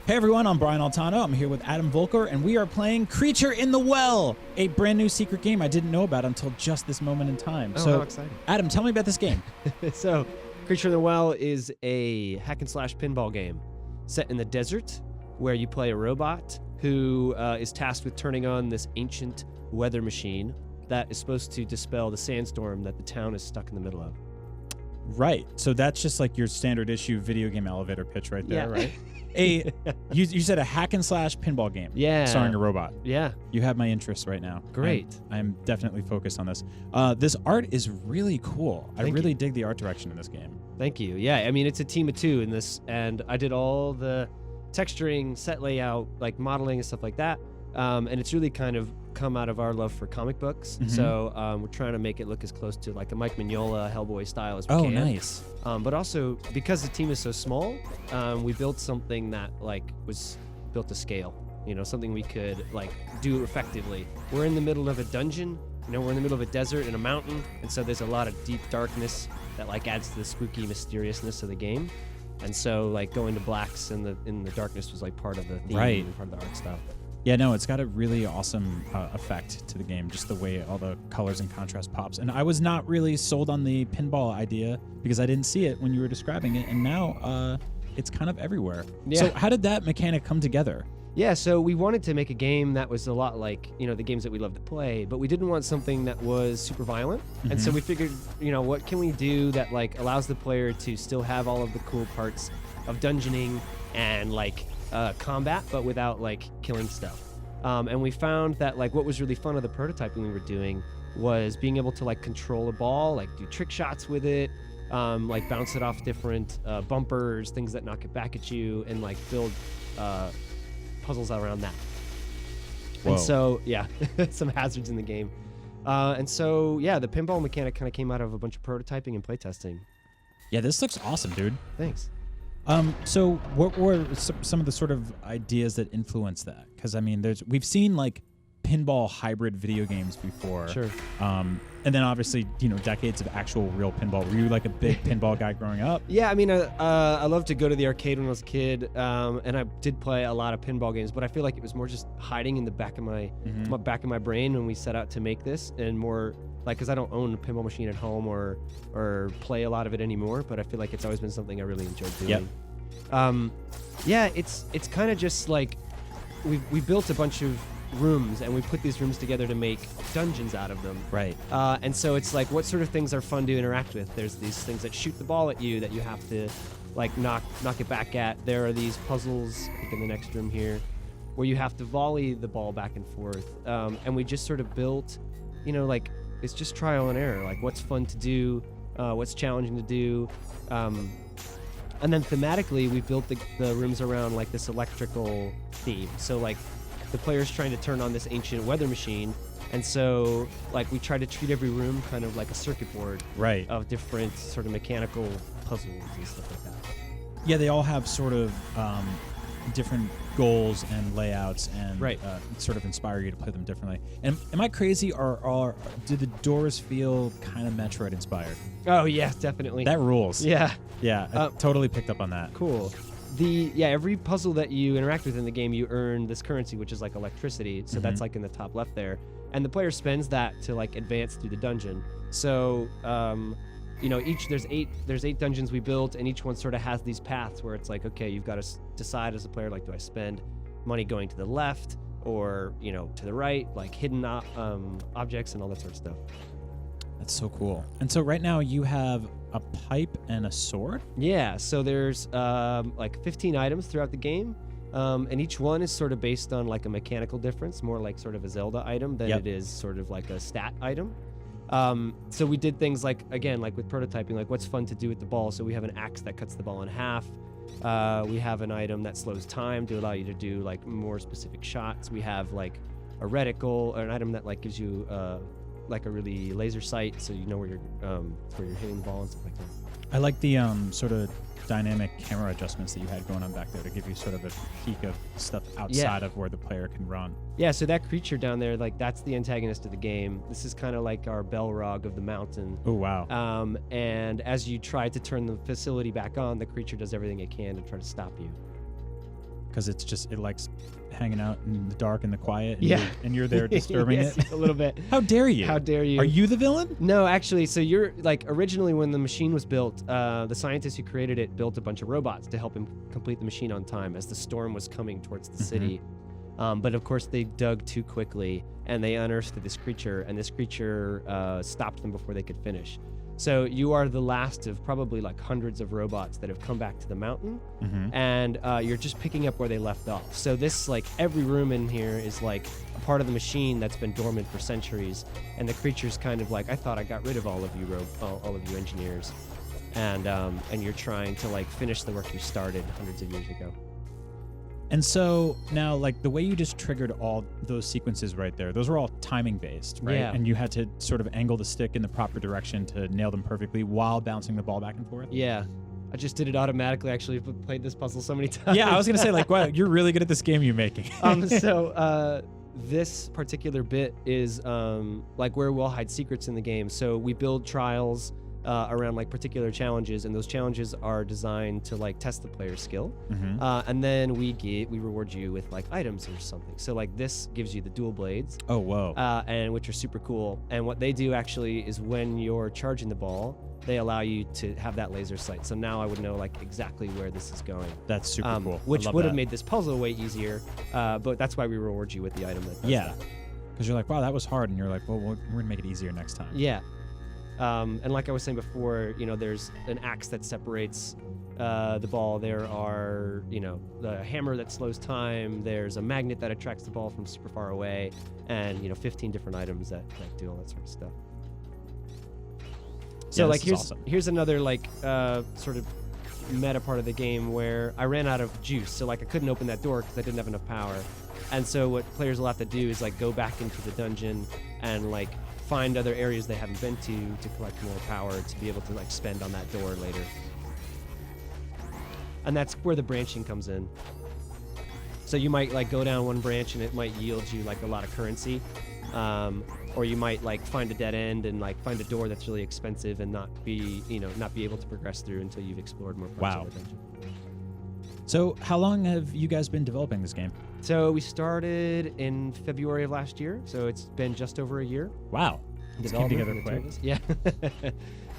Hey everyone, I'm Brian Altano. I'm here with Adam Volker, and we are playing Creature in the Well, a brand new secret game I didn't know about until just this moment in time. Oh, so, how exciting. Adam, tell me about this game. So, Creature in the Well is a hack and slash pinball game set in the desert where you play a robot who is tasked with turning on this ancient weather machine that is supposed to dispel the sandstorm that the town is stuck in the middle of. Right. So that's just like your standard issue video game elevator pitch right there, Yeah. right? You said a hack and slash pinball game. Yeah. Starring a robot. Yeah. You have my interest right now. Great. I'm definitely focused on this. This art is really cool. I really dig the art direction in this game. Thank you. Yeah, I mean, it's a team of two in this, and I did all the texturing, set layout, like modeling and stuff like that. And it's really kind of come out of our love for comic books. Mhm. So we're trying to make it look as close to like a Mike Mignola Hellboy style as we can. Oh, nice. But also, because the team is so small, we built something that like was built to scale. You know, something we could like do effectively. We're in the middle of a dungeon. You know, we're in the middle of a desert and a mountain, and so there's a lot of deep darkness that like adds to the spooky mysteriousness of the game. And so like going to blacks in the darkness was like part of the theme and part of the art style. Yeah, no, it's got a really awesome effect to the game, just the way all the colors and contrast pops. And I was not really sold on the pinball idea because I didn't see it when you were describing it, and now it's kind of everywhere. Yeah. So how did that mechanic come together? Yeah, so we wanted to make a game that was a lot like, you know, the games that we love to play, but we didn't want something that was super violent. Mm-hmm. And so we figured, you know, what can we do that like allows the player to still have all of the cool parts of dungeoning and like combat, but without like killing stuff. And we found that like what was really fun of the prototyping we were doing was being able to like control a ball, like do trick shots with it, like bounce it off different bumpers, things that knock it back at you, and like build puzzles around that. Whoa. And so, yeah, some hazards in the game. And so, yeah, the pinball mechanic kind of came out of a bunch of prototyping and playtesting. Yeah, this looks awesome, dude. Thanks. So what were some of the sort of ideas that influenced that? Because, I mean, we've seen, like, pinball hybrid video games before. Sure. And then, obviously, you know, decades of actual real pinball. Were you, like, a big pinball guy growing up? Yeah, I mean, I loved to go to the arcade when I was a kid, and I did play a lot of pinball games, but I feel like it was more just hiding in the back of my brain when we set out to make this, and more like, because I don't own a pinball machine at home or play a lot of it anymore, but I feel like it's always been something I really enjoyed doing. Yep. Yeah, it's kind of just like we built a bunch of rooms, and we put these rooms together to make dungeons out of them. Right. And so it's like, what sort of things are fun to interact with? There's these things that shoot the ball at you that you have to like knock it back at. There are these puzzles, like in the next room here, where you have to volley the ball back and forth. And we just sort of built, you know, like it's just trial and error. Like what's fun to do, what's challenging to do. And then thematically, we built the rooms around like this electrical theme. So like the player's trying to turn on this ancient weather machine, and so like we try to treat every room kind of like a circuit board of different sort of mechanical puzzles and stuff like that. Yeah, they all have sort of different goals and layouts, and sort of inspire you to play them differently. And am I crazy, or do the doors feel kind of Metroid inspired? Oh yeah, definitely. That rules. Yeah. Yeah, I totally picked up on that. Cool. Every puzzle that you interact with in the game, you earn this currency, which is like electricity. So that's like in the top left there, and the player spends that to like advance through the dungeon. So you know, there's eight dungeons we built, and each one sort of has these paths where it's like, okay, you've got to decide as a player, like, do I spend money going to the left or, you know, to the right, like hidden objects and all that sort of stuff. That's so cool. And so right now you have a pipe and a sword? Yeah, so there's like 15 items throughout the game, and each one is sort of based on like a mechanical difference, more like sort of a Zelda item than it is sort of like a stat item. So we did things like, again, like with prototyping, like what's fun to do with the ball. So we have an axe that cuts the ball in half. We have an item that slows time to allow you to do like more specific shots. We have like a reticle, or an item that like gives you like a really laser sight, so you know where you're hitting the ball and stuff like that. I like the sort of dynamic camera adjustments that you had going on back there to give you sort of a peek of stuff outside of where the player can run. Yeah, so that creature down there, like that's the antagonist of the game. This is kind of like our Belrog of the mountain. Oh, wow. And as you try to turn the facility back on, the creature does everything it can to try to stop you. because it likes hanging out in the dark and the quiet. Yeah. And you're there disturbing Yes, it. a little bit. How dare you? How dare you? Are you the villain? No, actually, so you're like originally when the machine was built, the scientist who created it built a bunch of robots to help him complete the machine on time as the storm was coming towards the city. But of course, they dug too quickly and they unearthed this creature, and this creature stopped them before they could finish. So you are the last of probably like hundreds of robots that have come back to the mountain, and you're just picking up where they left off. So this, like, every room in here is like a part of the machine that's been dormant for centuries, and the creature's kind of like, I thought I got rid of all of you engineers, and you're trying to like finish the work you started hundreds of years ago. And so now, like, the way you just triggered all those sequences right there, those were all timing based, right? Yeah. And you had to sort of angle the stick in the proper direction to nail them perfectly while bouncing the ball back and forth. Yeah. I just did it automatically. Actually, I've played this puzzle so many times. Yeah, I was gonna say, like, wow, you're really good at this game you're making. This particular bit is like where we'll hide secrets in the game. So we build trials around like particular challenges, and those challenges are designed to like test the player's skill. And then we reward you with like items or something. So like this gives you the dual blades. Oh, whoa. And which are super cool. And what they do actually is when you're charging the ball, they allow you to have that laser sight. So now I would know like exactly where this is going. That's super cool. Which would have made this puzzle way easier. But that's why we reward you with the item that does that. Because you're like, wow, that was hard. And you're like, well, we're going to make it easier next time. Yeah. And like I was saying before, you know, there's an axe that separates the ball. There are, you know, the hammer that slows time. There's a magnet that attracts the ball from super far away. And, you know, 15 different items that do all that sort of stuff. So like here's another like sort of meta part of the game where I ran out of juice, so like I couldn't open that door because I didn't have enough power. And so what players will have to do is like go back into the dungeon and like find other areas they haven't been to collect more power to be able to like spend on that door later. And that's where the branching comes in. So you might like go down one branch and it might yield you like a lot of currency. Or you might like find a dead end and like find a door that's really expensive and not be able to progress through until you've explored more parts of the dungeon. So how long have you guys been developing this game? So we started in February of last year, so it's been just over a year. Wow. This came together quick. Yeah.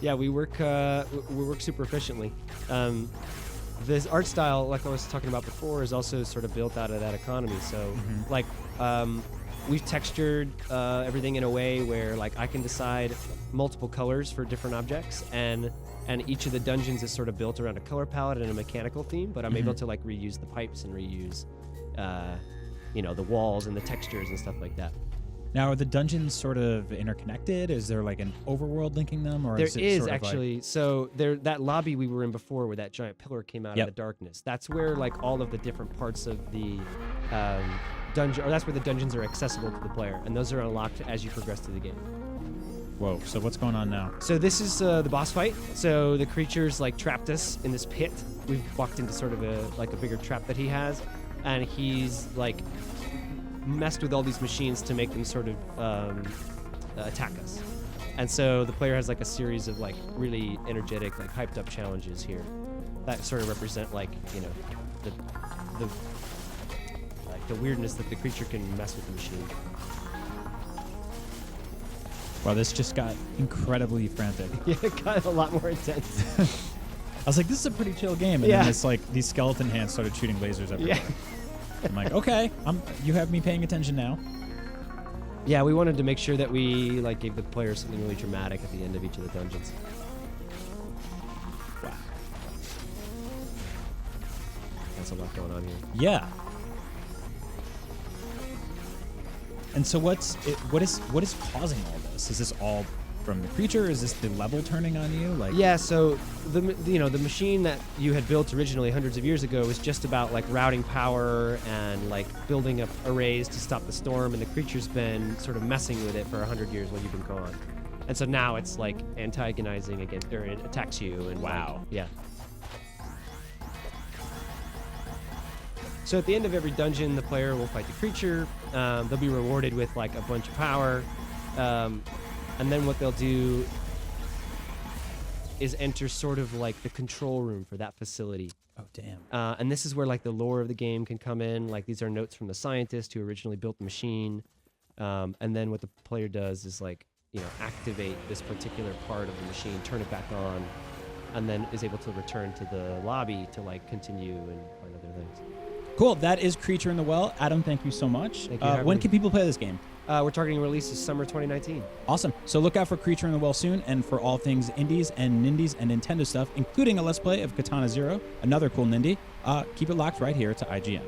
Yeah, we work super efficiently. This art style, like I was talking about before, is also sort of built out of that economy. So like we've textured everything in a way where like I can decide multiple colors for different objects, and each of the dungeons is sort of built around a color palette and a mechanical theme, but I'm able to like reuse the pipes and reuse the walls and the textures and stuff like that. Now, are the dungeons sort of interconnected? Is there like an overworld linking them, or is it sort actually like... So there, that lobby we were in before, where that giant pillar came out of the darkness. That's where like all of the different parts of the dungeon, or that's where the dungeons are accessible to the player, and those are unlocked as you progress through the game. Whoa! So what's going on now? So this is the boss fight. So the creatures like trapped us in this pit. We've walked into sort of a bigger trap that he has, and he's like messed with all these machines to make them sort of attack us. And so the player has like a series of like really energetic, like hyped up challenges here that sort of represent like, you know, the weirdness that the creature can mess with the machine. Wow, this just got incredibly frantic. Yeah, it got a lot more intense. I was like, this is a pretty chill game, and then it's like these skeleton hands started shooting lasers everywhere. Yeah. I'm like, okay, you have me paying attention now. Yeah, we wanted to make sure that we like gave the player something really dramatic at the end of each of the dungeons. Wow. That's a lot going on here. Yeah. And so what is causing all this? Is this all from the creature? Is this the level turning on you? Like, yeah, so the machine that you had built originally hundreds of years ago was just about like routing power and like building up arrays to stop the storm, and the creature's been sort of messing with it for 100 years while you've been gone. And so now it's like antagonizing against, or it attacks you, and wow. Yeah. So at the end of every dungeon, the player will fight the creature. They'll be rewarded with like a bunch of power. And then what they'll do is enter sort of like the control room for that facility. Oh, damn. And this is where like the lore of the game can come in. Like these are notes from the scientist who originally built the machine. And then what the player does is like, activate this particular part of the machine, turn it back on, and then is able to return to the lobby to like continue and find other things. Cool. That is Creature in the Well. Adam, thank you so much. Thank you, when can people play this game? We're targeting release this summer 2019. Awesome. So look out for Creature in the Well soon, and for all things indies and nindies and Nintendo stuff, including a Let's Play of Katana Zero, another cool Nindy. Keep it locked right here to IGN.